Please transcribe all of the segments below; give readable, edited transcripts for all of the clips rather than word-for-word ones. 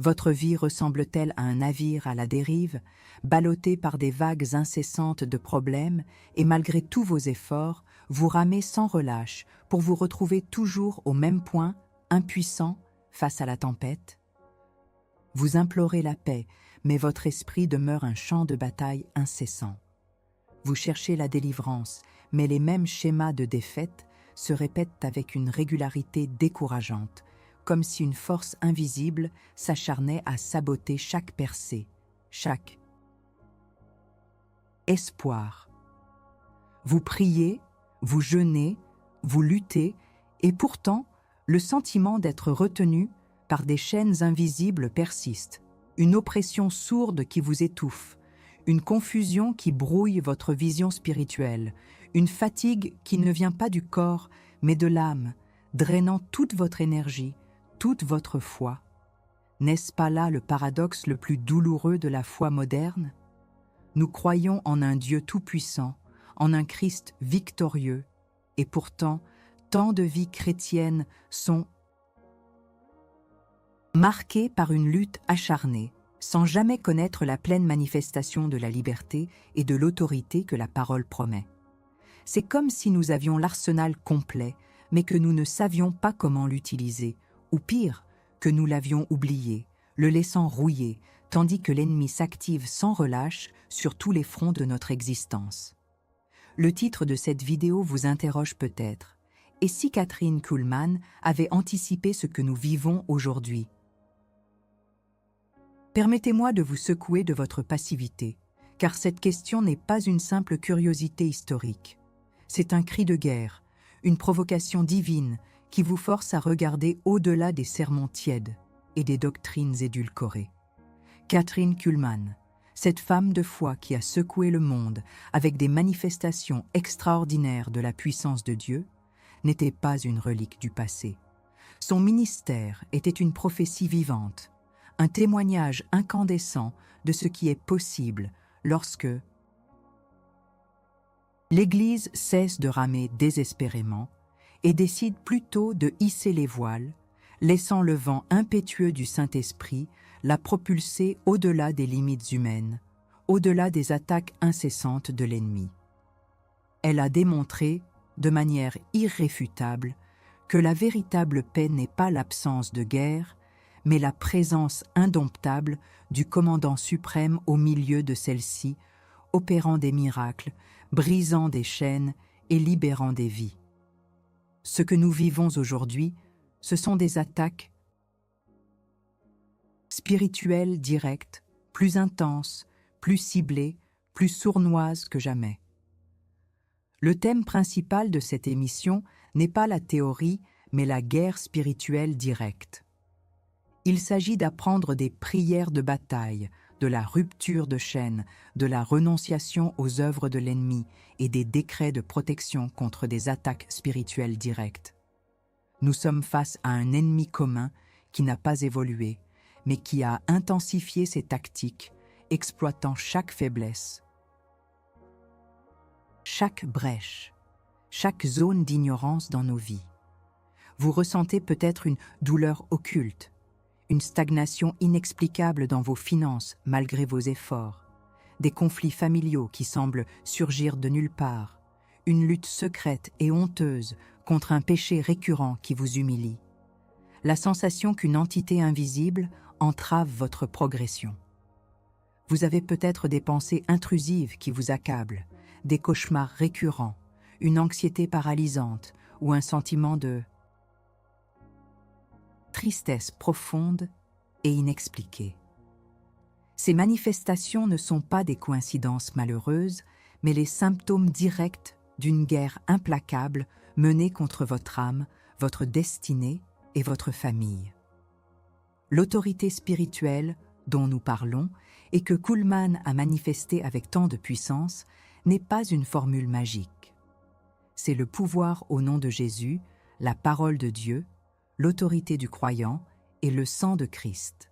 Votre vie ressemble-t-elle à un navire à la dérive, ballotté par des vagues incessantes de problèmes, et malgré tous vos efforts, vous ramez sans relâche pour vous retrouver toujours au même point, impuissant, face à la tempête? Vous implorez la paix, mais votre esprit demeure un champ de bataille incessant. Vous cherchez la délivrance, mais les mêmes schémas de défaite se répètent avec une régularité décourageante, comme si une force invisible s'acharnait à saboter chaque percée, chaque espoir. Vous priez, vous jeûnez, vous luttez, et pourtant, le sentiment d'être retenu par des chaînes invisibles persiste, une oppression sourde qui vous étouffe, une confusion qui brouille votre vision spirituelle, une fatigue qui ne vient pas du corps, mais de l'âme, drainant toute votre énergie, toute votre foi. N'est-ce pas là le paradoxe le plus douloureux de la foi moderne? Nous croyons en un Dieu tout-puissant, en un Christ victorieux, et pourtant, tant de vies chrétiennes sont marquées par une lutte acharnée, sans jamais connaître la pleine manifestation de la liberté et de l'autorité que la parole promet. C'est comme si nous avions l'arsenal complet, mais que nous ne savions pas comment l'utiliser, ou pire, que nous l'avions oublié, le laissant rouiller, tandis que l'ennemi s'active sans relâche sur tous les fronts de notre existence. Le titre de cette vidéo vous interroge peut-être. Et si Kathryn Kuhlman avait anticipé ce que nous vivons aujourd'hui? Permettez-moi de vous secouer de votre passivité, car cette question n'est pas une simple curiosité historique. C'est un cri de guerre, une provocation divine qui vous force à regarder au-delà des sermons tièdes et des doctrines édulcorées. Kathryn Kuhlman, cette femme de foi qui a secoué le monde avec des manifestations extraordinaires de la puissance de Dieu, n'était pas une relique du passé. Son ministère était une prophétie vivante, un témoignage incandescent de ce qui est possible lorsque l'Église cesse de ramer désespérément et décide plutôt de hisser les voiles, laissant le vent impétueux du Saint-Esprit la propulser au-delà des limites humaines, au-delà des attaques incessantes de l'ennemi. Elle a démontré, de manière irréfutable, que la véritable paix n'est pas l'absence de guerre, mais la présence indomptable du commandant suprême au milieu de celle-ci, opérant des miracles, brisant des chaînes et libérant des vies. Ce que nous vivons aujourd'hui, ce sont des attaques spirituelles directes, plus intenses, plus ciblées, plus sournoises que jamais. Le thème principal de cette émission n'est pas la théorie, mais la guerre spirituelle directe. Il s'agit d'apprendre des prières de bataille, de la rupture de chaînes, de la renonciation aux œuvres de l'ennemi et des décrets de protection contre des attaques spirituelles directes. Nous sommes face à un ennemi commun qui n'a pas évolué, mais qui a intensifié ses tactiques, exploitant chaque faiblesse, chaque brèche, chaque zone d'ignorance dans nos vies. Vous ressentez peut-être une douleur occulte, une stagnation inexplicable dans vos finances malgré vos efforts, des conflits familiaux qui semblent surgir de nulle part, une lutte secrète et honteuse contre un péché récurrent qui vous humilie, la sensation qu'une entité invisible entrave votre progression. Vous avez peut-être des pensées intrusives qui vous accablent, des cauchemars récurrents, une anxiété paralysante ou un sentiment de tristesse profonde et inexpliquée. Ces manifestations ne sont pas des coïncidences malheureuses, mais les symptômes directs d'une guerre implacable menée contre votre âme, votre destinée et votre famille. L'autorité spirituelle dont nous parlons et que Kuhlman a manifestée avec tant de puissance n'est pas une formule magique. C'est le pouvoir au nom de Jésus, la parole de Dieu, l'autorité du croyant et le sang de Christ.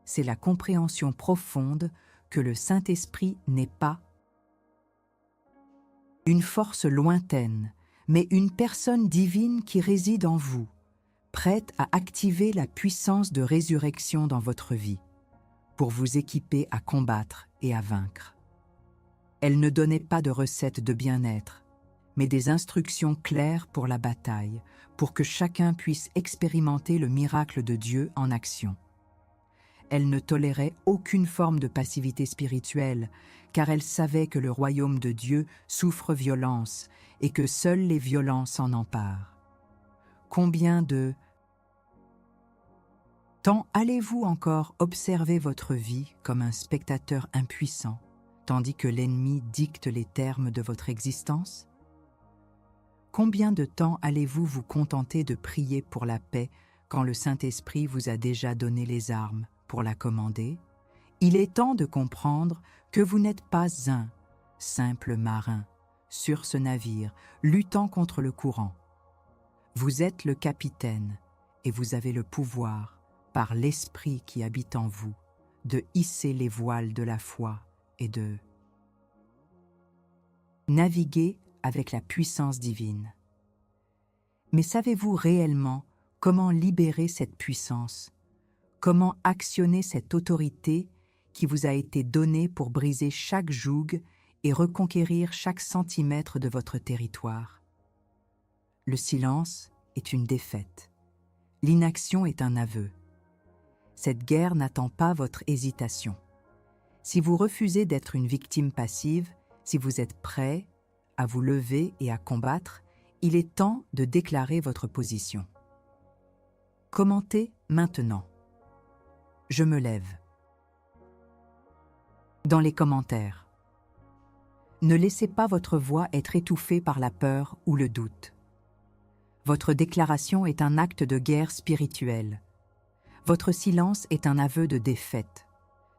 C'est la compréhension profonde que le Saint-Esprit n'est pas une force lointaine, mais une personne divine qui réside en vous, prête à activer la puissance de résurrection dans votre vie, pour vous équiper à combattre et à vaincre. Elle ne donnait pas de recette de bien-être, mais des instructions claires pour la bataille, pour que chacun puisse expérimenter le miracle de Dieu en action. Elle ne tolérait aucune forme de passivité spirituelle, car elle savait que le royaume de Dieu souffre violence et que seules les violences s'en emparent. Combien de temps allez-vous encore observer votre vie comme un spectateur impuissant, tandis que l'ennemi dicte les termes de votre existence? Combien de temps allez-vous vous contenter de prier pour la paix quand le Saint-Esprit vous a déjà donné les armes pour la commander? Il est temps de comprendre que vous n'êtes pas un simple marin sur ce navire luttant contre le courant. Vous êtes le capitaine et vous avez le pouvoir, par l'Esprit qui habite en vous, de hisser les voiles de la foi et de naviguer avec la puissance divine. Mais savez-vous réellement comment libérer cette puissance? Comment actionner cette autorité qui vous a été donnée pour briser chaque joug et reconquérir chaque centimètre de votre territoire? Le silence est une défaite. L'inaction est un aveu. Cette guerre n'attend pas votre hésitation. Si vous refusez d'être une victime passive, si vous êtes prêt à vous lever et à combattre, il est temps de déclarer votre position. Commentez maintenant. Je me lève. Dans les commentaires. Ne laissez pas votre voix être étouffée par la peur ou le doute. Votre déclaration est un acte de guerre spirituelle. Votre silence est un aveu de défaite.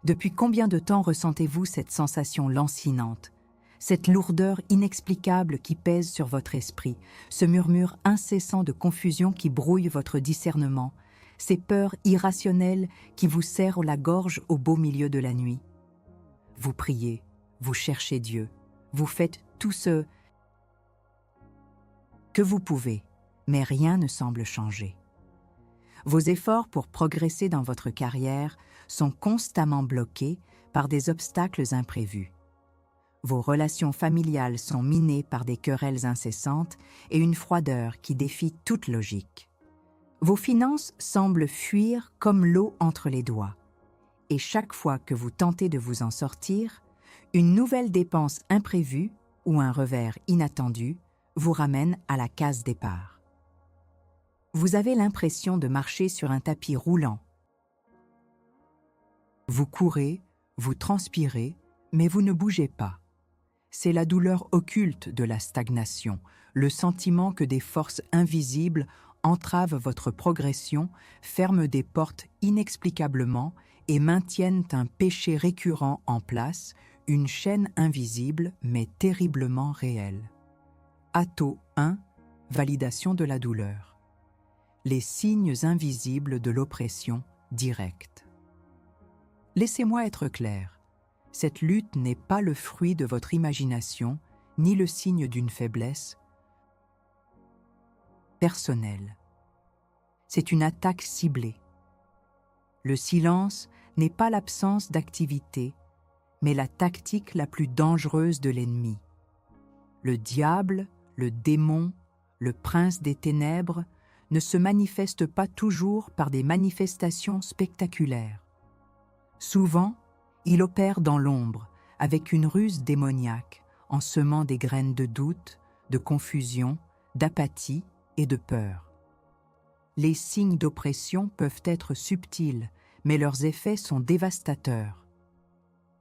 Depuis combien de temps ressentez-vous cette sensation lancinante, cette lourdeur inexplicable qui pèse sur votre esprit, ce murmure incessant de confusion qui brouille votre discernement, ces peurs irrationnelles qui vous serrent la gorge au beau milieu de la nuit? Vous priez, vous cherchez Dieu, vous faites tout ce que vous pouvez, mais rien ne semble changer. Vos efforts pour progresser dans votre carrière sont constamment bloqués par des obstacles imprévus. Vos relations familiales sont minées par des querelles incessantes et une froideur qui défie toute logique. Vos finances semblent fuir comme l'eau entre les doigts. Et chaque fois que vous tentez de vous en sortir, une nouvelle dépense imprévue ou un revers inattendu vous ramène à la case départ. Vous avez l'impression de marcher sur un tapis roulant. Vous courez, vous transpirez, mais vous ne bougez pas. C'est la douleur occulte de la stagnation, le sentiment que des forces invisibles entravent votre progression, ferment des portes inexplicablement et maintiennent un péché récurrent en place, une chaîne invisible mais terriblement réelle. Atto 1, validation de la douleur. Les signes invisibles de l'oppression directe. Laissez-moi être clair, cette lutte n'est pas le fruit de votre imagination, ni le signe d'une faiblesse personnelle. C'est une attaque ciblée. Le silence n'est pas l'absence d'activité, mais la tactique la plus dangereuse de l'ennemi. Le diable, le démon, le prince des ténèbres ne se manifestent pas toujours par des manifestations spectaculaires. Souvent, il opère dans l'ombre, avec une ruse démoniaque, en semant des graines de doute, de confusion, d'apathie et de peur. Les signes d'oppression peuvent être subtils, mais leurs effets sont dévastateurs.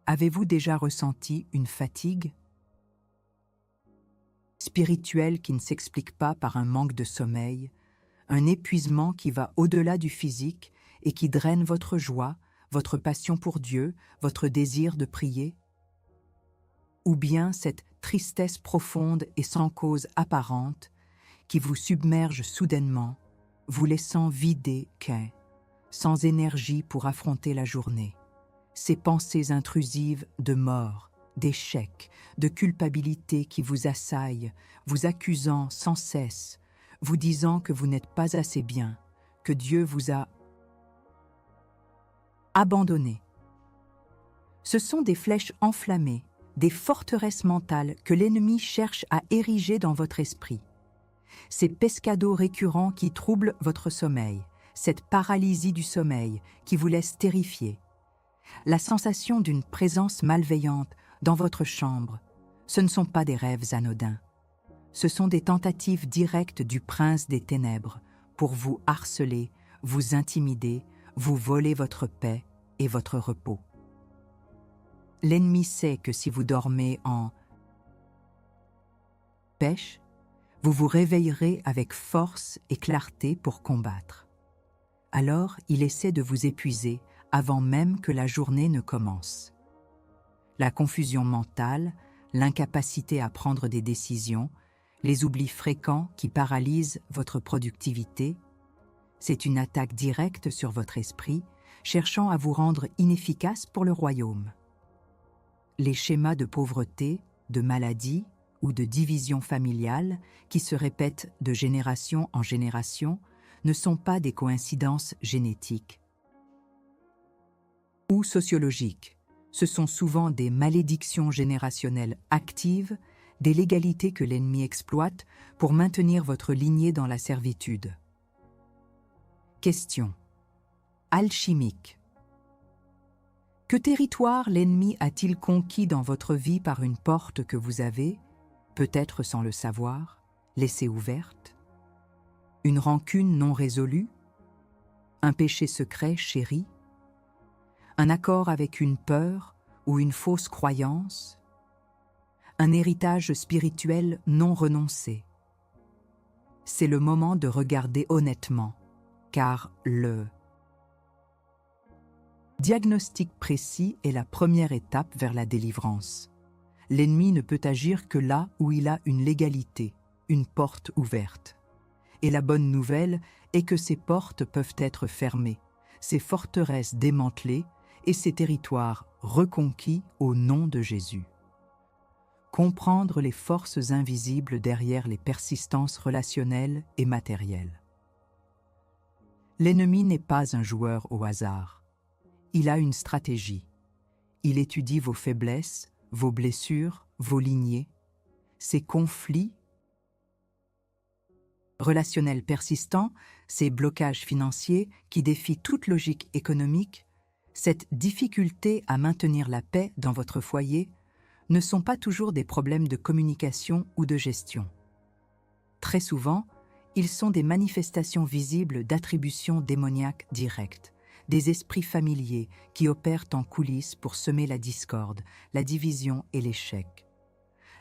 Avez-vous déjà ressenti une fatigue spirituelle qui ne s'explique pas par un manque de sommeil, un épuisement qui va au-delà du physique et qui draine votre joie, votre passion pour Dieu, votre désir de prier? Ou bien cette tristesse profonde et sans cause apparente qui vous submerge soudainement, vous laissant vidé, sans énergie pour affronter la journée. Ces pensées intrusives de mort, d'échec, de culpabilité qui vous assaillent, vous accusant sans cesse, vous disant que vous n'êtes pas assez bien, que Dieu vous a abandonné. Ce sont des flèches enflammées, des forteresses mentales que l'ennemi cherche à ériger dans votre esprit. Ces pescados récurrents qui troublent votre sommeil, cette paralysie du sommeil qui vous laisse terrifié, la sensation d'une présence malveillante dans votre chambre, ce ne sont pas des rêves anodins. Ce sont des tentatives directes du prince des ténèbres pour vous harceler, vous intimider, vous voler votre paix et votre repos. L'ennemi sait que si vous dormez en pêche, vous vous réveillerez avec force et clarté pour combattre. Alors, il essaie de vous épuiser avant même que la journée ne commence. La confusion mentale, l'incapacité à prendre des décisions, les oublis fréquents qui paralysent votre productivité, c'est une attaque directe sur votre esprit, cherchant à vous rendre inefficace pour le royaume. Les schémas de pauvreté, de maladie ou de division familiale qui se répètent de génération en génération ne sont pas des coïncidences génétiques ou sociologiques. Ce sont souvent des malédictions générationnelles actives, des légalités que l'ennemi exploite pour maintenir votre lignée dans la servitude. Question. Alchimique. Que territoire l'ennemi a-t-il conquis dans votre vie par une porte que vous avez, peut-être sans le savoir, laissée ouverte? Une rancune non résolue? Un péché secret chéri? Un accord avec une peur ou une fausse croyance? Un héritage spirituel non renoncé? C'est le moment de regarder honnêtement, car le diagnostic précis est la première étape vers la délivrance. L'ennemi ne peut agir que là où il a une légalité, une porte ouverte. Et la bonne nouvelle est que ces portes peuvent être fermées, ces forteresses démantelées et ces territoires reconquis au nom de Jésus. Comprendre les forces invisibles derrière les persistances relationnelles et matérielles. L'ennemi n'est pas un joueur au hasard. Il a une stratégie. Il étudie vos faiblesses, vos blessures, vos lignées, ces conflits relationnels persistants, ces blocages financiers qui défient toute logique économique, cette difficulté à maintenir la paix dans votre foyer ne sont pas toujours des problèmes de communication ou de gestion. Très souvent, ils sont des manifestations visibles d'attributions démoniaques directes, des esprits familiers qui opèrent en coulisses pour semer la discorde, la division et l'échec.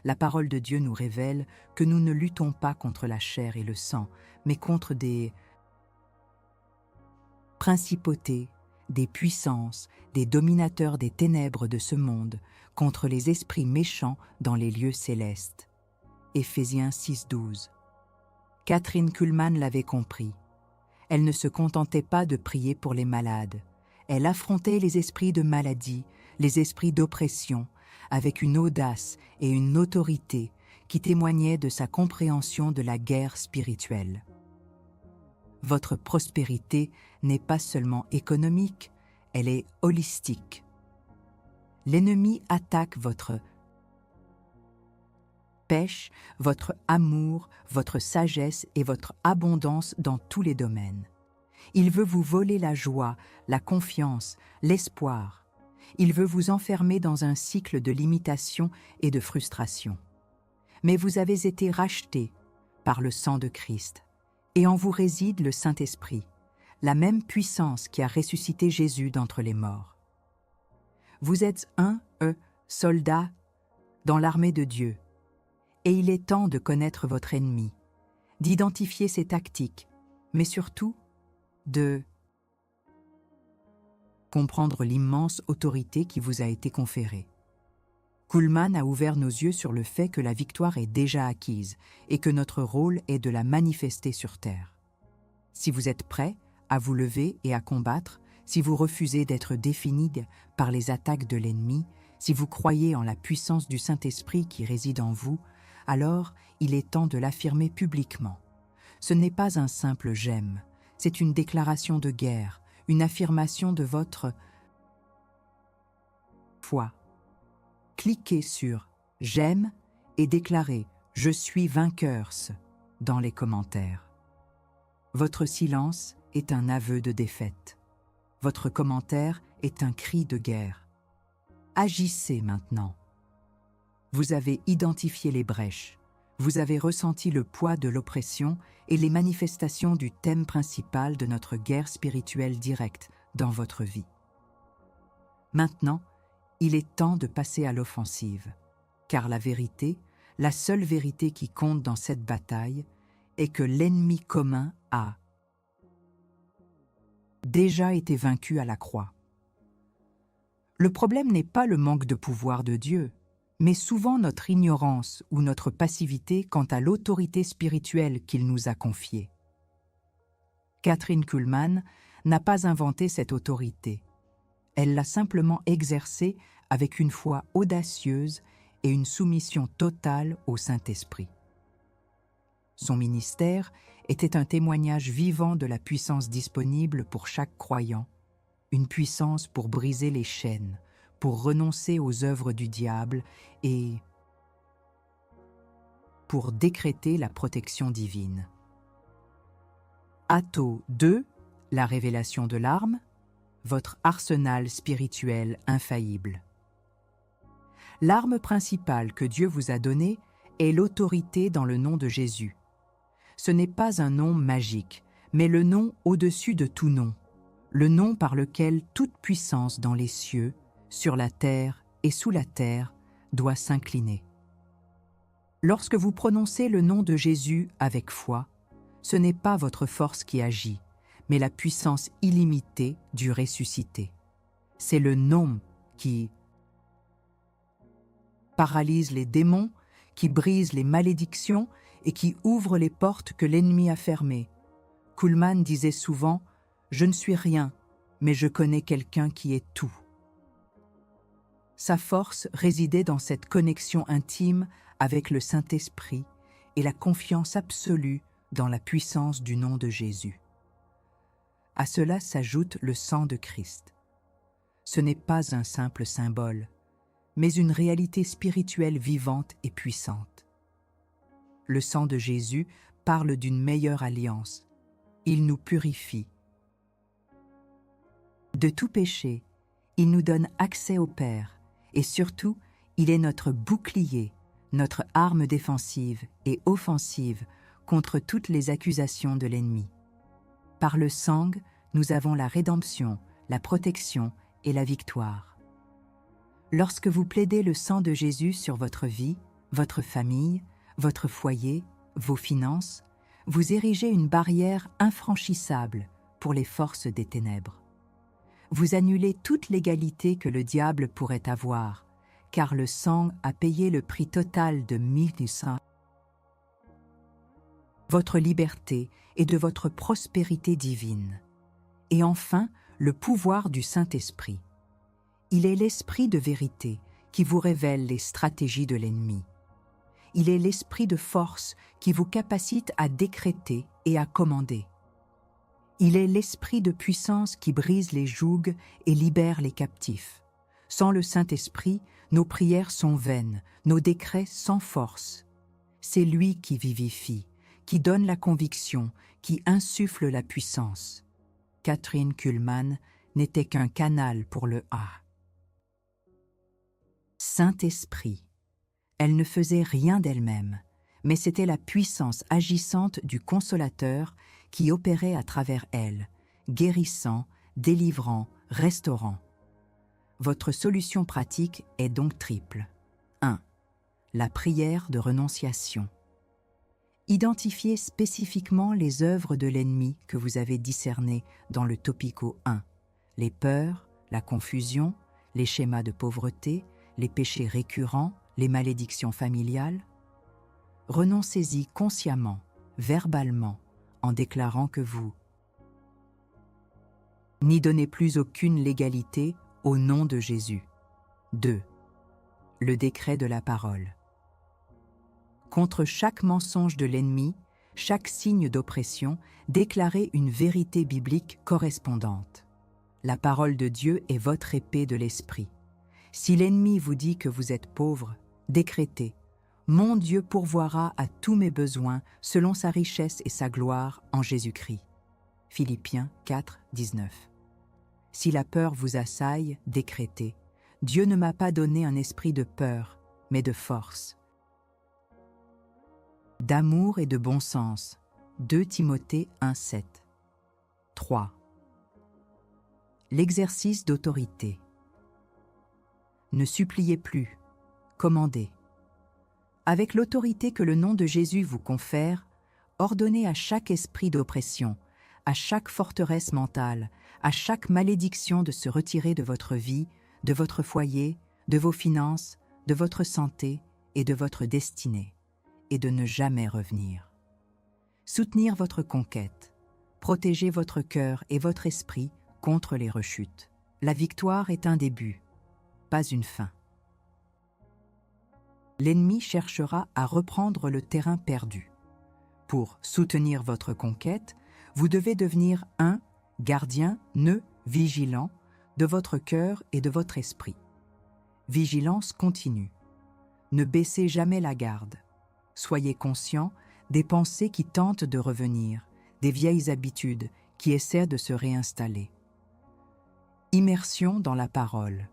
La parole de Dieu nous révèle que nous ne luttons pas contre la chair et le sang, mais contre des principautés, des puissances, des dominateurs des ténèbres de ce monde, contre les esprits méchants dans les lieux célestes. Éphésiens 6:12. Kathryn Kuhlman l'avait compris. Elle ne se contentait pas de prier pour les malades. Elle affrontait les esprits de maladie, les esprits d'oppression, avec une audace et une autorité qui témoignaient de sa compréhension de la guerre spirituelle. Votre prospérité n'est pas seulement économique, elle est holistique. L'ennemi attaque votre pêche, votre amour, votre sagesse et votre abondance dans tous les domaines. Il veut vous voler la joie, la confiance, l'espoir. Il veut vous enfermer dans un cycle de limitation et de frustration. Mais vous avez été rachetés par le sang de Christ, et en vous réside le Saint-Esprit, la même puissance qui a ressuscité Jésus d'entre les morts. Vous êtes un soldat dans l'armée de Dieu, et il est temps de connaître votre ennemi, d'identifier ses tactiques, mais surtout de comprendre l'immense autorité qui vous a été conférée. Kuhlman a ouvert nos yeux sur le fait que la victoire est déjà acquise et que notre rôle est de la manifester sur terre. Si vous êtes prêt à vous lever et à combattre, si vous refusez d'être défini par les attaques de l'ennemi, si vous croyez en la puissance du Saint-Esprit qui réside en vous, alors il est temps de l'affirmer publiquement. Ce n'est pas un simple « j'aime », C'est une déclaration de guerre, une affirmation de votre foi. Cliquez sur « J'aime » et déclarez « Je suis vainqueur » dans les commentaires. Votre silence est un aveu de défaite. Votre commentaire est un cri de guerre. Agissez maintenant. Vous avez identifié les brèches. Vous avez ressenti le poids de l'oppression et les manifestations du thème principal de notre guerre spirituelle directe dans votre vie. Maintenant, il est temps de passer à l'offensive, car la vérité, la seule vérité qui compte dans cette bataille, est que l'ennemi commun a déjà été vaincu à la croix. Le problème n'est pas le manque de pouvoir de Dieu, mais souvent notre ignorance ou notre passivité quant à l'autorité spirituelle qu'il nous a confiée. Kathryn Kuhlman n'a pas inventé cette autorité. Elle l'a simplement exercée avec une foi audacieuse et une soumission totale au Saint-Esprit. Son ministère était un témoignage vivant de la puissance disponible pour chaque croyant, une puissance pour briser les chaînes, pour renoncer aux œuvres du diable et pour décréter la protection divine. Atto 2, la révélation de l'arme, votre arsenal spirituel infaillible. L'arme principale que Dieu vous a donnée est l'autorité dans le nom de Jésus. Ce n'est pas un nom magique, mais le nom au-dessus de tout nom, le nom par lequel toute puissance dans les cieux, sur la terre et sous la terre doit s'incliner. Lorsque vous prononcez le nom de Jésus avec foi, ce n'est pas votre force qui agit, mais la puissance illimitée du ressuscité. C'est le nom qui paralyse les démons, qui brise les malédictions et qui ouvre les portes que l'ennemi a fermées. Kuhlman disait souvent « Je ne suis rien, mais je connais quelqu'un qui est tout ». Sa force résidait dans cette connexion intime avec le Saint-Esprit et la confiance absolue dans la puissance du nom de Jésus. À cela s'ajoute le sang de Christ. Ce n'est pas un simple symbole, mais une réalité spirituelle vivante et puissante. Le sang de Jésus parle d'une meilleure alliance. Il nous purifie de tout péché. Il nous donne accès au Père. Et surtout, il est notre bouclier, notre arme défensive et offensive contre toutes les accusations de l'ennemi. Par le sang, nous avons la rédemption, la protection et la victoire. Lorsque vous plaidez le sang de Jésus sur votre vie, votre famille, votre foyer, vos finances, vous érigez une barrière infranchissable pour les forces des ténèbres. Vous annulez toute l'égalité que le diable pourrait avoir, car le sang a payé le prix total de Mithra, votre liberté et de votre prospérité divine. Et enfin, le pouvoir du Saint-Esprit. Il est l'esprit de vérité qui vous révèle les stratégies de l'ennemi. Il est l'esprit de force qui vous capacite à décréter et à commander. Il est l'esprit de puissance qui brise les jougs et libère les captifs. Sans le Saint-Esprit, nos prières sont vaines, nos décrets sans force. C'est lui qui vivifie, qui donne la conviction, qui insuffle la puissance. Kathryn Kuhlman n'était qu'un canal pour le A. Saint-Esprit. Elle ne faisait rien d'elle-même, mais c'était la puissance agissante du Consolateur qui opérait à travers elle, guérissant, délivrant, restaurant. Votre solution pratique est donc triple. 1. La prière de renonciation. Identifiez spécifiquement les œuvres de l'ennemi que vous avez discernées dans le topico 1. Les peurs, la confusion, les schémas de pauvreté, les péchés récurrents, les malédictions familiales. Renoncez-y consciemment, verbalement, en déclarant que vous n'y donnez plus aucune légalité au nom de Jésus. 2. Le décret de la parole. Contre chaque mensonge de l'ennemi, chaque signe d'oppression, déclarez une vérité biblique correspondante. La parole de Dieu est votre épée de l'esprit. Si l'ennemi vous dit que vous êtes pauvre, décrétez « Mon Dieu pourvoira à tous mes besoins selon sa richesse et sa gloire en Jésus-Christ. » Philippiens 4, 19. Si la peur vous assaille, décrétez « Dieu ne m'a pas donné un esprit de peur, mais de force, d'amour et de bon sens. » 2 Timothée 1, 7. 3. L'exercice d'autorité. Ne suppliez plus, commandez. Avec l'autorité que le nom de Jésus vous confère, ordonnez à chaque esprit d'oppression, à chaque forteresse mentale, à chaque malédiction de se retirer de votre vie, de votre foyer, de vos finances, de votre santé et de votre destinée, et de ne jamais revenir. Soutenir votre conquête, protéger votre cœur et votre esprit contre les rechutes. La victoire est un début, pas une fin. L'ennemi cherchera à reprendre le terrain perdu. Pour soutenir votre conquête, vous devez devenir un gardien, vigilant de votre cœur et de votre esprit. Vigilance continue. Ne baissez jamais la garde. Soyez conscient des pensées qui tentent de revenir, des vieilles habitudes qui essaient de se réinstaller. Immersion dans la parole.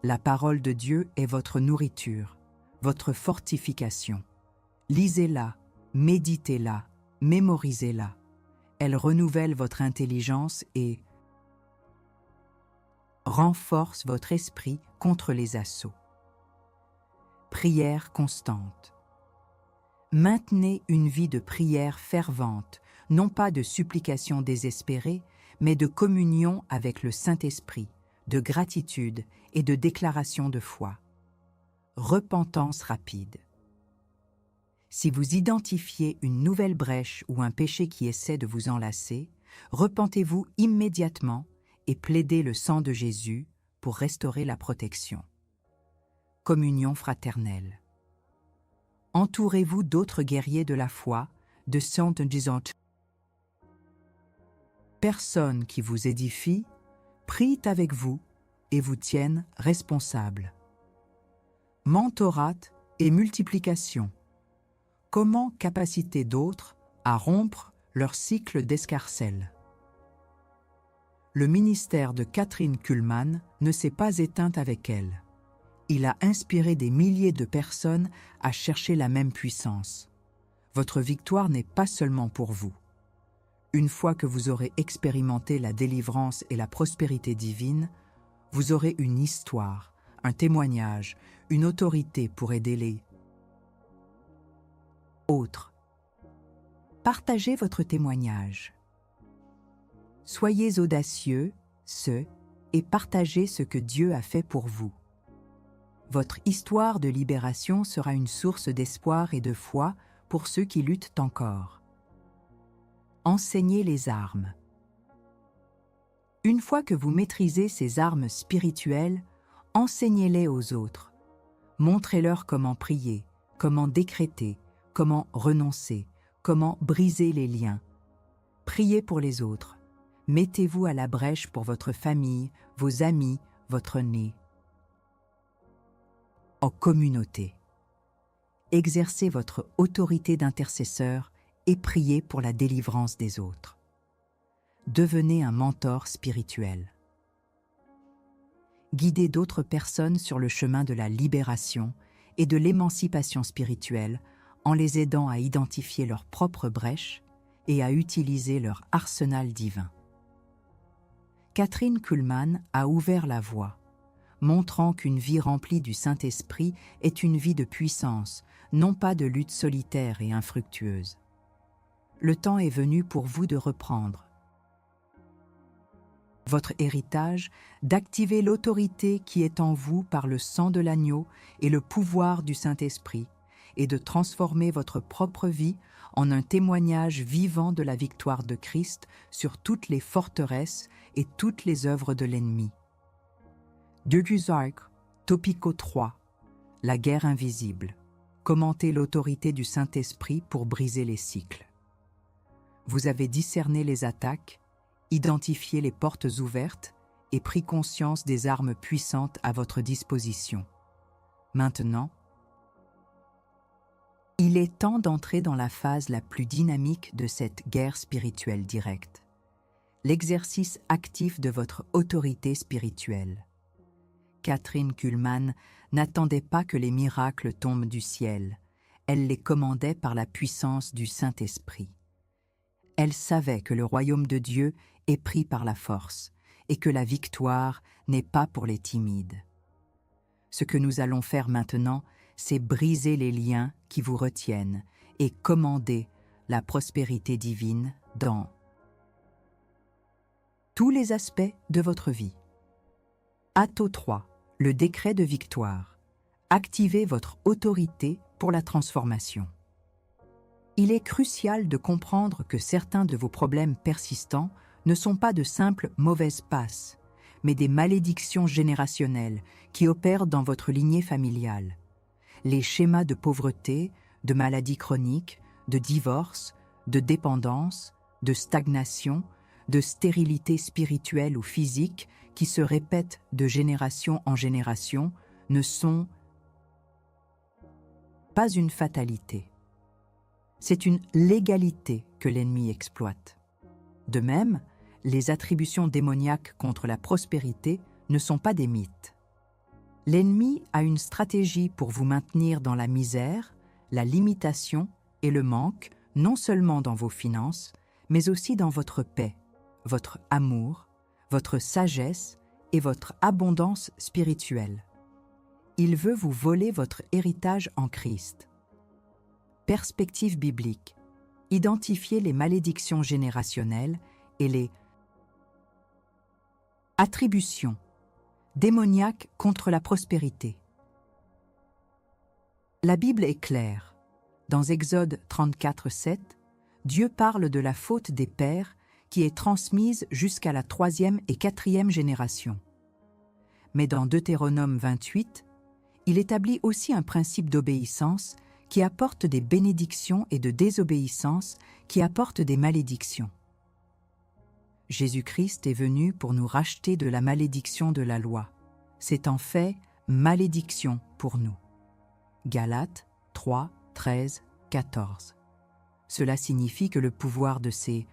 La parole de Dieu est votre nourriture, votre fortification. Lisez-la, méditez-la, mémorisez-la. Elle renouvelle votre intelligence et renforce votre esprit contre les assauts. Prière constante. Maintenez une vie de prière fervente, non pas de supplication désespérée, mais de communion avec le Saint-Esprit, de gratitude et de déclaration de foi. Repentance rapide. Si vous identifiez une nouvelle brèche ou un péché qui essaie de vous enlacer, repentez-vous immédiatement et plaidez le sang de Jésus pour restaurer la protection. Communion fraternelle. Entourez-vous d'autres guerriers de la foi, de saints disant personnes qui vous édifient, prient avec vous et vous tiennent responsables. Mentorat et multiplication. Comment capaciter d'autres à rompre leur cycle d'escarcelle? Le ministère de Kathryn Kuhlman ne s'est pas éteint avec elle. Il a inspiré des milliers de personnes à chercher la même puissance. Votre victoire n'est pas seulement pour vous. Une fois que vous aurez expérimenté la délivrance et la prospérité divine, vous aurez une histoire, un témoignage, une autorité pour aider les autres. Partagez votre témoignage. Soyez audacieux, et partagez ce que Dieu a fait pour vous. Votre histoire de libération sera une source d'espoir et de foi pour ceux qui luttent encore. Enseignez les armes. Une fois que vous maîtrisez ces armes spirituelles, enseignez-les aux autres. Montrez-leur comment prier, comment décréter, comment renoncer, comment briser les liens. Priez pour les autres. Mettez-vous à la brèche pour votre famille, vos amis, votre nez. En communauté. Exercez votre autorité d'intercesseur et priez pour la délivrance des autres. Devenez un mentor spirituel. Guidez d'autres personnes sur le chemin de la libération et de l'émancipation spirituelle en les aidant à identifier leurs propres brèches et à utiliser leur arsenal divin. Kathryn Kuhlman a ouvert la voie, montrant qu'une vie remplie du Saint-Esprit est une vie de puissance, non pas de lutte solitaire et infructueuse. Le temps est venu pour vous de reprendre votre héritage, d'activer l'autorité qui est en vous par le sang de l'agneau et le pouvoir du Saint-Esprit, et de transformer votre propre vie en un témoignage vivant de la victoire de Christ sur toutes les forteresses et toutes les œuvres de l'ennemi. Duguzark, Topico 3, La guerre invisible. commenté l'autorité du Saint-Esprit pour briser les cycles. Vous avez discerné les attaques, identifié les portes ouvertes et pris conscience des armes puissantes à votre disposition. Maintenant, il est temps d'entrer dans la phase la plus dynamique de cette guerre spirituelle directe, l'exercice actif de votre autorité spirituelle. Kathryn Kuhlman n'attendait pas que les miracles tombent du ciel, elle les commandait par la puissance du Saint-Esprit. Elle savait que le royaume de Dieu est pris par la force et que la victoire n'est pas pour les timides. Ce que nous allons faire maintenant, c'est briser les liens qui vous retiennent et commander la prospérité divine dans tous les aspects de votre vie. Atto 3, le décret de victoire. Activez votre autorité pour la transformation. Il est crucial de comprendre que certains de vos problèmes persistants ne sont pas de simples mauvaises passes, mais des malédictions générationnelles qui opèrent dans votre lignée familiale. Les schémas de pauvreté, de maladies chroniques, de divorce, de dépendance, de stagnation, de stérilité spirituelle ou physique qui se répètent de génération en génération ne sont pas une fatalité. C'est une légalité que l'ennemi exploite. De même, les attributions démoniaques contre la prospérité ne sont pas des mythes. L'ennemi a une stratégie pour vous maintenir dans la misère, la limitation et le manque, non seulement dans vos finances, mais aussi dans votre paix, votre amour, votre sagesse et votre abondance spirituelle. Il veut vous voler votre héritage en Christ. Perspective biblique. Identifiez les malédictions générationnelles et les attributions démoniaques contre la prospérité. La Bible est claire. Dans Exode 34:7, Dieu parle de la faute des pères qui est transmise jusqu'à la 3e et 4e génération. Mais dans Deutéronome 28, il établit aussi un principe d'obéissance qui apporte des bénédictions et de désobéissance qui apportent des malédictions. Jésus-Christ est venu pour nous racheter de la malédiction de la loi. C'est en fait malédiction pour nous. Galates 3, 13, 14. Cela signifie que le pouvoir de ces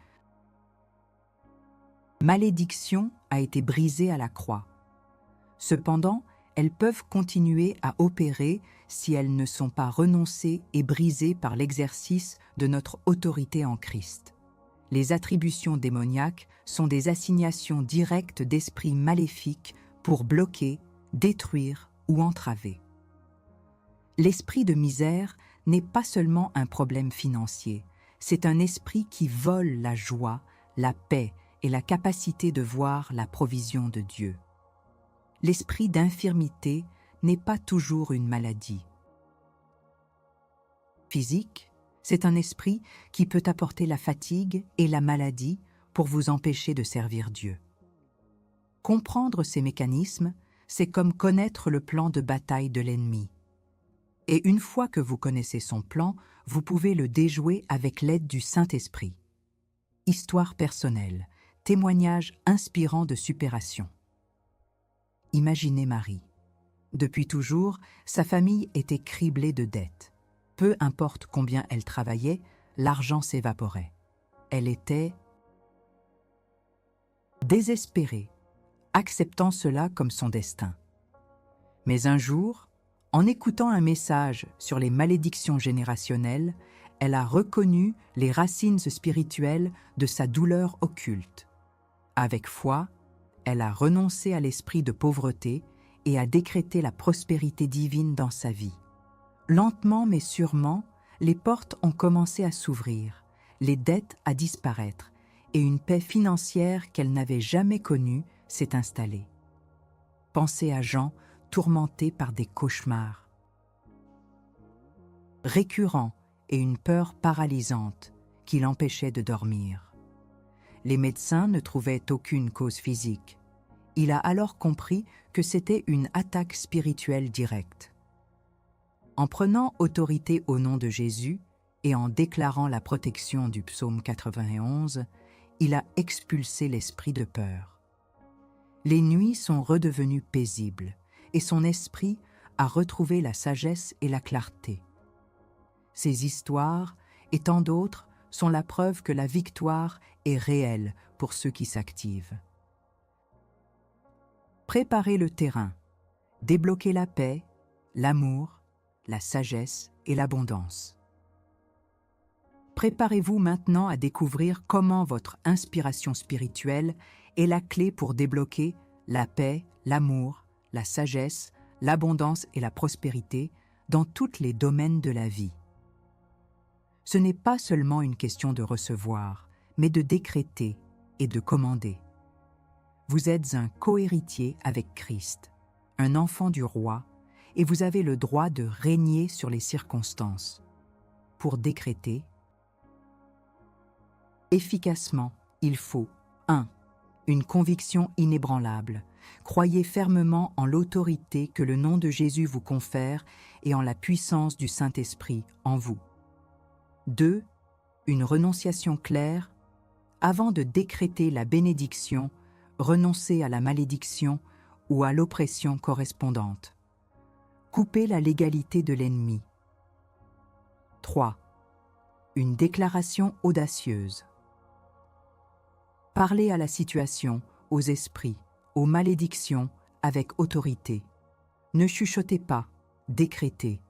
malédictions a été brisé à la croix. Cependant, elles peuvent continuer à opérer si elles ne sont pas renoncées et brisées par l'exercice de notre autorité en Christ. Les attributions démoniaques sont des assignations directes d'esprits maléfiques pour bloquer, détruire ou entraver. L'esprit de misère n'est pas seulement un problème financier, c'est un esprit qui vole la joie, la paix et la capacité de voir la provision de Dieu. L'esprit d'infirmité n'est pas toujours une maladie. Physique, c'est un esprit qui peut apporter la fatigue et la maladie pour vous empêcher de servir Dieu. Comprendre ces mécanismes, c'est comme connaître le plan de bataille de l'ennemi. Et une fois que vous connaissez son plan, vous pouvez le déjouer avec l'aide du Saint-Esprit. Histoire personnelle, témoignage inspirant de supération. Imaginez Marie. Depuis toujours, sa famille était criblée de dettes. Peu importe combien elle travaillait, l'argent s'évaporait. Elle était désespérée, acceptant cela comme son destin. Mais un jour, en écoutant un message sur les malédictions générationnelles, elle a reconnu les racines spirituelles de sa douleur occulte. Avec foi, elle a renoncé à l'esprit de pauvreté et a décrété la prospérité divine dans sa vie. Lentement mais sûrement, les portes ont commencé à s'ouvrir, les dettes à disparaître et une paix financière qu'elle n'avait jamais connue s'est installée. Pensez à Jean, tourmenté par des cauchemars récurrents et une peur paralysante qui l'empêchait de dormir. Les médecins ne trouvaient aucune cause physique. Il a alors compris que c'était une attaque spirituelle directe. En prenant autorité au nom de Jésus et en déclarant la protection du psaume 91, il a expulsé l'esprit de peur. Les nuits sont redevenues paisibles et son esprit a retrouvé la sagesse et la clarté. Ces histoires et tant d'autres sont la preuve que la victoire est réelle pour ceux qui s'activent. Préparez le terrain, débloquez la paix, l'amour, la sagesse et l'abondance. Préparez-vous maintenant à découvrir comment votre inspiration spirituelle est la clé pour débloquer la paix, l'amour, la sagesse, l'abondance et la prospérité dans tous les domaines de la vie. Ce n'est pas seulement une question de recevoir, mais de décréter et de commander. Vous êtes un co-héritier avec Christ, un enfant du roi, et vous avez le droit de régner sur les circonstances. Pour décréter, efficacement, il faut 1. Une conviction inébranlable. Croyez fermement en l'autorité que le nom de Jésus vous confère et en la puissance du Saint-Esprit en vous. 2. Une renonciation claire. Avant de décréter la bénédiction, renoncez à la malédiction ou à l'oppression correspondante. Coupez la légalité de l'ennemi. 3. Une déclaration audacieuse. Parlez à la situation, aux esprits, aux malédictions avec autorité. Ne chuchotez pas, décrétez.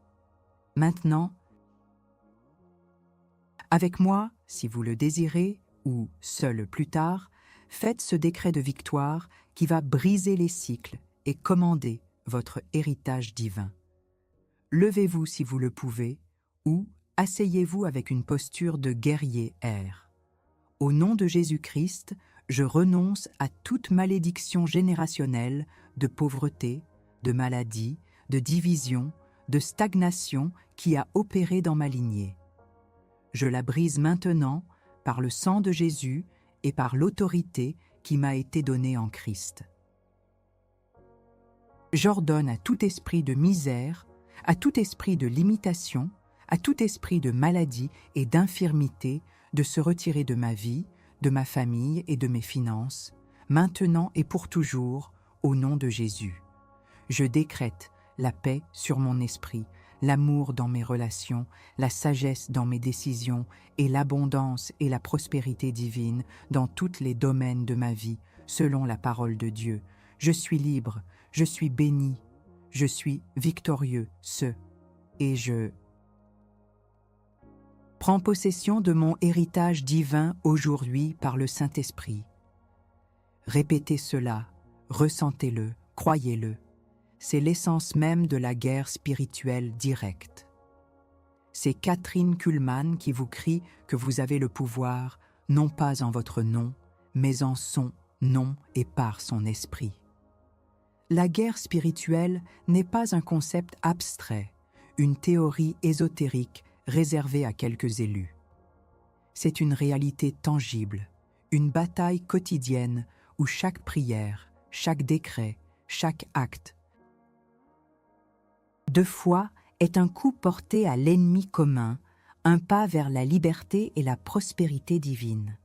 Maintenant, avec moi, si vous le désirez, ou seul plus tard, faites ce décret de victoire qui va briser les cycles et commander votre héritage divin. Levez-vous si vous le pouvez, ou asseyez-vous avec une posture de guerrier air. Au nom de Jésus-Christ, je renonce à toute malédiction générationnelle de pauvreté, de maladie, de division, de stagnation qui a opéré dans ma lignée. Je la brise maintenant par le sang de Jésus et par l'autorité qui m'a été donnée en Christ. J'ordonne à tout esprit de misère, à tout esprit de limitation, à tout esprit de maladie et d'infirmité de se retirer de ma vie, de ma famille et de mes finances, maintenant et pour toujours, au nom de Jésus. Je décrète la paix sur mon esprit, l'amour dans mes relations, la sagesse dans mes décisions et l'abondance et la prospérité divine dans tous les domaines de ma vie, selon la parole de Dieu. Je suis libre, je suis béni, je suis victorieux, et je prends possession de mon héritage divin aujourd'hui par le Saint-Esprit. Répétez cela, ressentez-le, croyez-le. C'est l'essence même de la guerre spirituelle directe. C'est Kathryn Kuhlman qui vous crie que vous avez le pouvoir, non pas en votre nom, mais en son nom et par son esprit. La guerre spirituelle n'est pas un concept abstrait, une théorie ésotérique réservée à quelques élus. C'est une réalité tangible, une bataille quotidienne où chaque prière, chaque décret, chaque acte de foi est un coup porté à l'ennemi commun, un pas vers la liberté et la prospérité divine.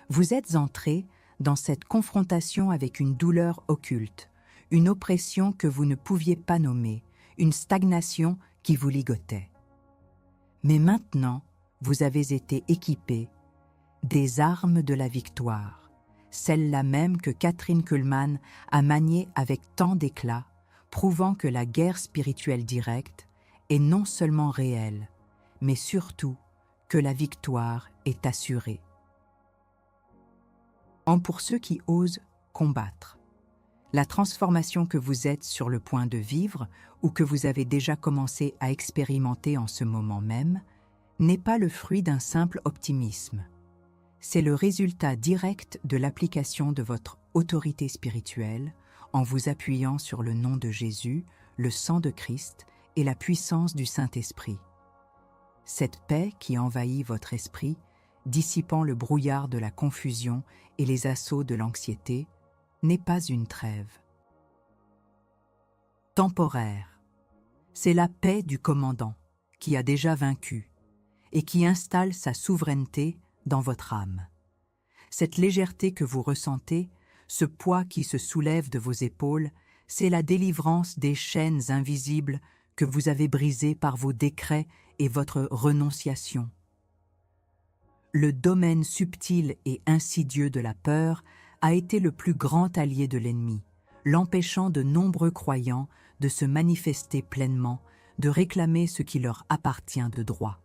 Vous êtes entré dans cette confrontation avec une douleur occulte, une oppression que vous ne pouviez pas nommer, une stagnation qui vous ligotait. Mais maintenant, vous avez été équipé des armes de la victoire, celles-là même que Kathryn Kuhlman a maniées avec tant d'éclat, prouvant que la guerre spirituelle directe est non seulement réelle, mais surtout que la victoire est assurée. Pour ceux qui osent combattre, la transformation que vous êtes sur le point de vivre ou que vous avez déjà commencé à expérimenter en ce moment même n'est pas le fruit d'un simple optimisme. C'est le résultat direct de l'application de votre autorité spirituelle en vous appuyant sur le nom de Jésus, le sang de Christ et la puissance du Saint-Esprit. Cette paix qui envahit votre esprit, dissipant le brouillard de la confusion et les assauts de l'anxiété, n'est pas une trêve temporaire. C'est la paix du commandant, qui a déjà vaincu, et qui installe sa souveraineté dans votre âme. Cette légèreté que vous ressentez, ce poids qui se soulève de vos épaules, c'est la délivrance des chaînes invisibles que vous avez brisées par vos décrets et votre renonciation. Le domaine subtil et insidieux de la peur a été le plus grand allié de l'ennemi, l'empêchant de nombreux croyants de se manifester pleinement, de réclamer ce qui leur appartient de droit.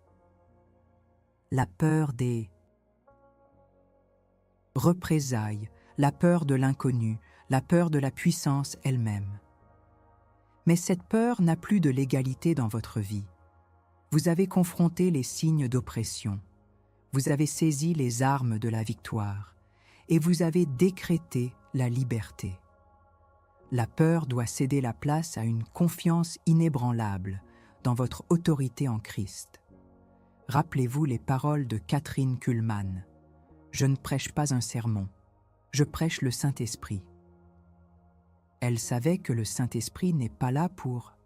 La peur des représailles, la peur de l'inconnu, la peur de la puissance elle-même. Mais cette peur n'a plus de légalité dans votre vie. Vous avez confronté les signes d'oppression, vous avez saisi les armes de la victoire, et vous avez décrété la liberté. La peur doit céder la place à une confiance inébranlable dans votre autorité en Christ. Rappelez-vous les paroles de Kathryn Kuhlman. « Je ne prêche pas un sermon, je prêche le Saint-Esprit. » Elle savait que le Saint-Esprit n'est pas là pour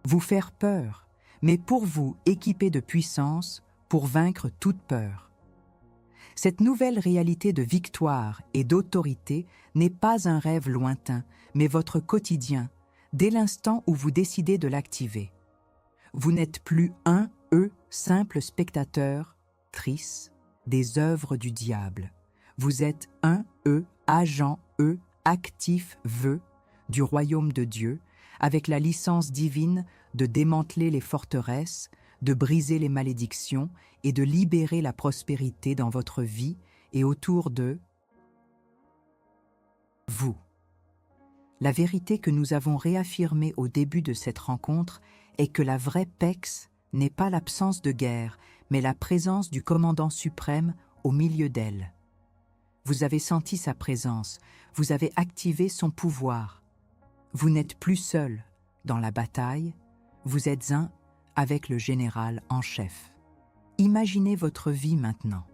vous faire peur, mais pour vous équiper de puissance pour vaincre toute peur. Cette nouvelle réalité de victoire et d'autorité n'est pas un rêve lointain, mais votre quotidien, dès l'instant où vous décidez de l'activer. Vous n'êtes plus simple spectateur, trice, des œuvres du diable. Vous êtes agent actif du royaume de Dieu, avec la licence divine de démanteler les forteresses, de briser les malédictions et de libérer la prospérité dans votre vie et autour de vous. La vérité que nous avons réaffirmée au début de cette rencontre est que la vraie PEX n'est pas l'absence de guerre, mais la présence du commandant suprême au milieu d'elle. Vous avez senti sa présence, vous avez activé son pouvoir. Vous n'êtes plus seul dans la bataille, vous êtes un avec le général en chef. Imaginez votre vie maintenant.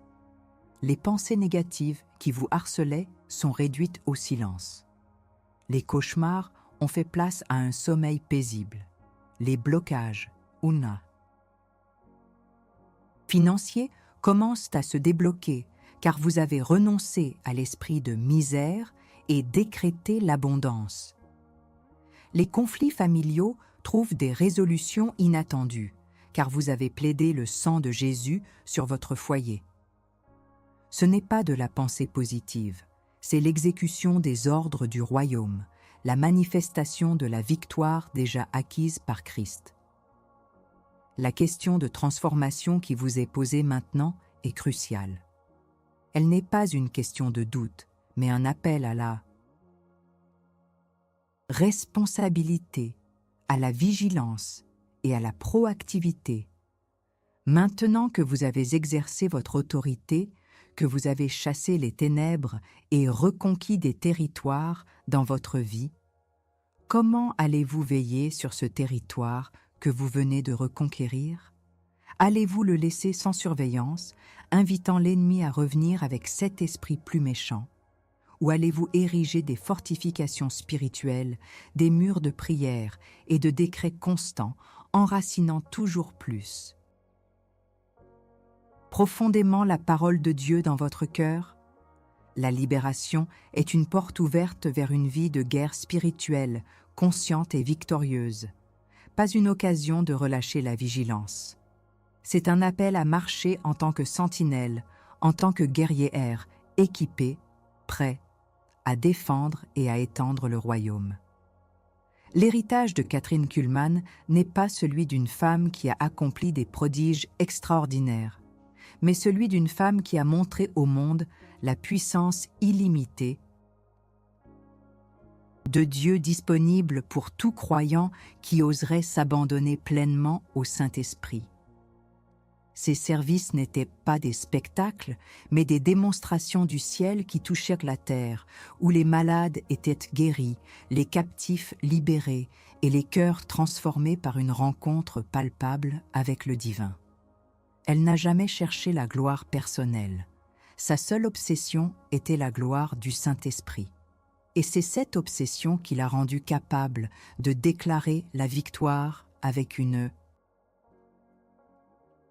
Les pensées négatives qui vous harcelaient sont réduites au silence. Les cauchemars ont fait place à un sommeil paisible. Les blocages, financiers commencent à se débloquer car vous avez renoncé à l'esprit de misère et décrété l'abondance. Les conflits familiaux trouvent des résolutions inattendues car vous avez plaidé le sang de Jésus sur votre foyer. Ce n'est pas de la pensée positive, c'est l'exécution des ordres du royaume, la manifestation de la victoire déjà acquise par Christ. La question de transformation qui vous est posée maintenant est cruciale. Elle n'est pas une question de doute, mais un appel à la responsabilité, à la vigilance et à la proactivité. Maintenant que vous avez exercé votre autorité, que vous avez chassé les ténèbres et reconquis des territoires dans votre vie, comment allez-vous veiller sur ce territoire que vous venez de reconquérir? Allez-vous le laisser sans surveillance, invitant l'ennemi à revenir avec cet esprit plus méchant? Ou allez-vous ériger des fortifications spirituelles, des murs de prière et de décrets constants, enracinant toujours plus profondément la parole de Dieu dans votre cœur? La libération est une porte ouverte vers une vie de guerre spirituelle, consciente et victorieuse. Pas une occasion de relâcher la vigilance. C'est un appel à marcher en tant que sentinelle, en tant que guerrier, équipé, prêt à défendre et à étendre le royaume. L'héritage de Kathryn Kuhlman n'est pas celui d'une femme qui a accompli des prodiges extraordinaires, mais celui d'une femme qui a montré au monde la puissance illimitée de Dieu disponible pour tout croyant qui oserait s'abandonner pleinement au Saint-Esprit. Ces services n'étaient pas des spectacles, mais des démonstrations du ciel qui touchèrent la terre, où les malades étaient guéris, les captifs libérés et les cœurs transformés par une rencontre palpable avec le divin. Elle n'a jamais cherché la gloire personnelle. Sa seule obsession était la gloire du Saint-Esprit. Et c'est cette obsession qui l'a rendu capable de déclarer la victoire avec une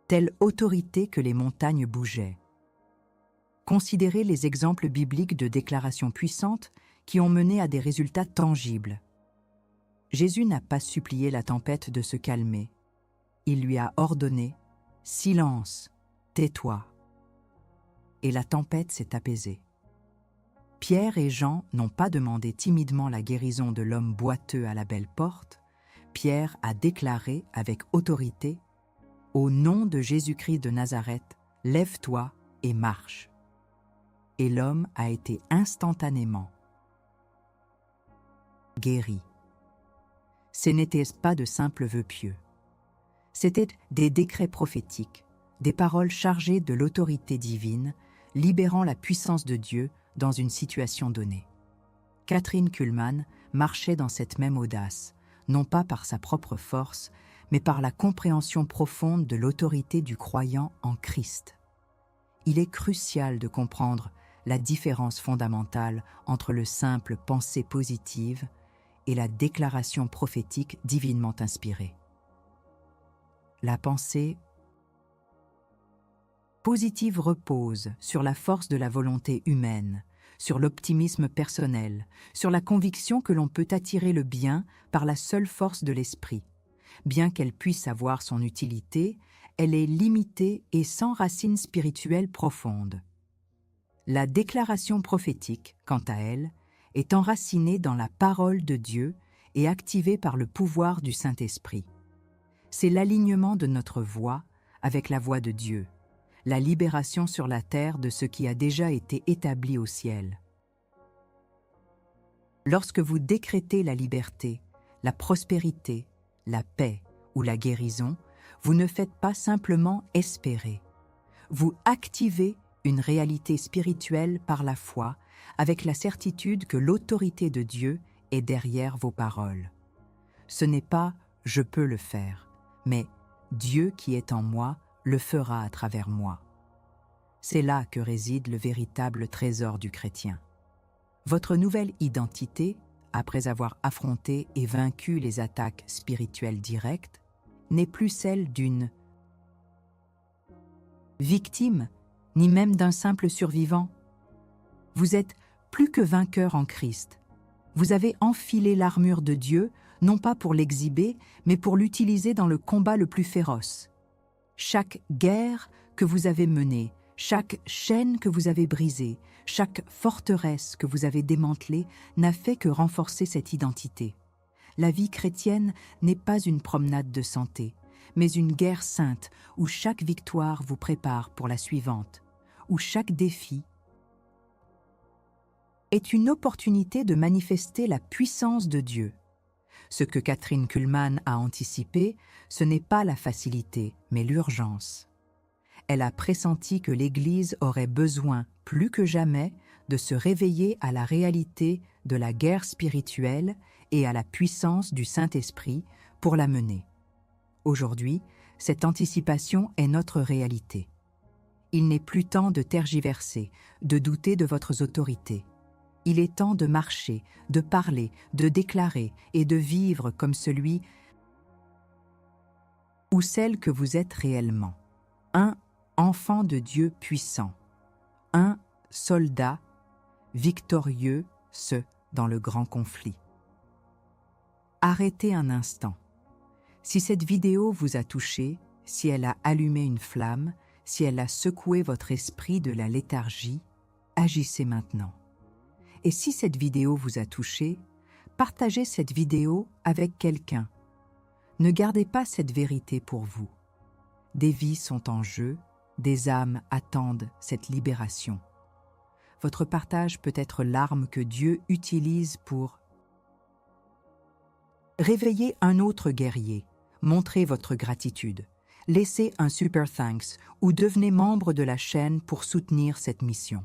telle autorité que les montagnes bougeaient. Considérez les exemples bibliques de déclarations puissantes qui ont mené à des résultats tangibles. Jésus n'a pas supplié la tempête de se calmer. Il lui a ordonné « Silence, tais-toi » et la tempête s'est apaisée. Pierre et Jean n'ont pas demandé timidement la guérison de l'homme boiteux à la belle porte. Pierre a déclaré avec autorité « Au nom de Jésus-Christ de Nazareth, lève-toi et marche ». Et l'homme a été instantanément guéri. Ce n'étaient pas de simples vœux pieux. C'étaient des décrets prophétiques, des paroles chargées de l'autorité divine, libérant la puissance de Dieu dans une situation donnée. Kathryn Kuhlman marchait dans cette même audace, non pas par sa propre force, mais par la compréhension profonde de l'autorité du croyant en Christ. Il est crucial de comprendre la différence fondamentale entre le simple pensée positive et la déclaration prophétique divinement inspirée. La pensée positive repose sur la force de la volonté humaine, sur l'optimisme personnel, sur la conviction que l'on peut attirer le bien par la seule force de l'esprit. Bien qu'elle puisse avoir son utilité, elle est limitée et sans racines spirituelles profondes. La déclaration prophétique, quant à elle, est enracinée dans la parole de Dieu et activée par le pouvoir du Saint-Esprit. C'est l'alignement de notre voix avec la voix de Dieu, la libération sur la terre de ce qui a déjà été établi au ciel. Lorsque vous décrétez la liberté, la prospérité, la paix ou la guérison, vous ne faites pas simplement espérer. Vous activez une réalité spirituelle par la foi, avec la certitude que l'autorité de Dieu est derrière vos paroles. Ce n'est pas « je peux le faire », mais « Dieu qui est en moi le fera à travers moi ». C'est là que réside le véritable trésor du chrétien. Votre nouvelle identité, après avoir affronté et vaincu les attaques spirituelles directes, n'est plus celle d'une victime, ni même d'un simple survivant. Vous êtes plus que vainqueur en Christ. Vous avez enfilé l'armure de Dieu, non pas pour l'exhiber, mais pour l'utiliser dans le combat le plus féroce. Chaque guerre que vous avez menée, chaque chaîne que vous avez brisée, chaque forteresse que vous avez démantelée n'a fait que renforcer cette identité. La vie chrétienne n'est pas une promenade de santé, mais une guerre sainte où chaque victoire vous prépare pour la suivante, où chaque défi est une opportunité de manifester la puissance de Dieu. Ce que Kathryn Kuhlman a anticipé, ce n'est pas la facilité, mais l'urgence. Elle a pressenti que l'Église aurait besoin, plus que jamais, de se réveiller à la réalité de la guerre spirituelle et à la puissance du Saint-Esprit pour la mener. Aujourd'hui, cette anticipation est notre réalité. Il n'est plus temps de tergiverser, de douter de votre autorité. Il est temps de marcher, de parler, de déclarer et de vivre comme celui ou celle que vous êtes réellement. Un enfant de Dieu puissant. Un soldat victorieux, dans le grand conflit. Arrêtez un instant. Si cette vidéo vous a touché, si elle a allumé une flamme, si elle a secoué votre esprit de la léthargie, agissez maintenant. Et si cette vidéo vous a touché, partagez cette vidéo avec quelqu'un. Ne gardez pas cette vérité pour vous. Des vies sont en jeu, des âmes attendent cette libération. Votre partage peut être l'arme que Dieu utilise pour réveiller un autre guerrier, montrez votre gratitude, laissez un super thanks ou devenez membre de la chaîne pour soutenir cette mission.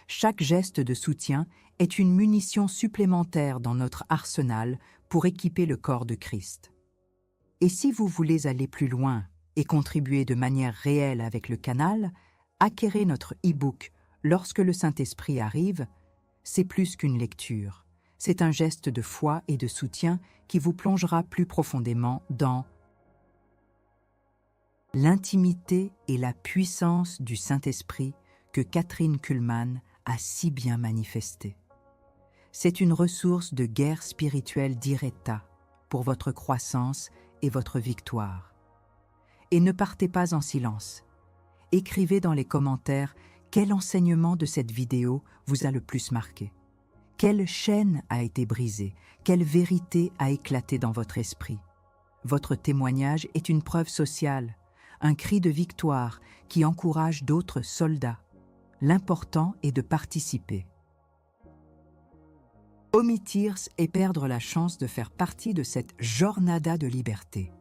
Chaque geste de soutien est une munition supplémentaire dans notre arsenal pour équiper le corps de Christ. Et si vous voulez aller plus loin et contribuer de manière réelle avec le canal, acquérez notre e-book « Lorsque le Saint-Esprit arrive », c'est plus qu'une lecture. C'est un geste de foi et de soutien qui vous plongera plus profondément dans l'intimité et la puissance du Saint-Esprit que Kathryn Kuhlman a si bien manifesté. C'est une ressource de guerre spirituelle d'Ireta pour votre croissance et votre victoire. Et ne partez pas en silence. Écrivez dans les commentaires quel enseignement de cette vidéo vous a le plus marqué. Quelle chaîne a été brisée? Quelle vérité a éclaté dans votre esprit? Votre témoignage est une preuve sociale, un cri de victoire qui encourage d'autres soldats. L'important est de participer. Omitir et perdre la chance de faire partie de cette jornada de liberté.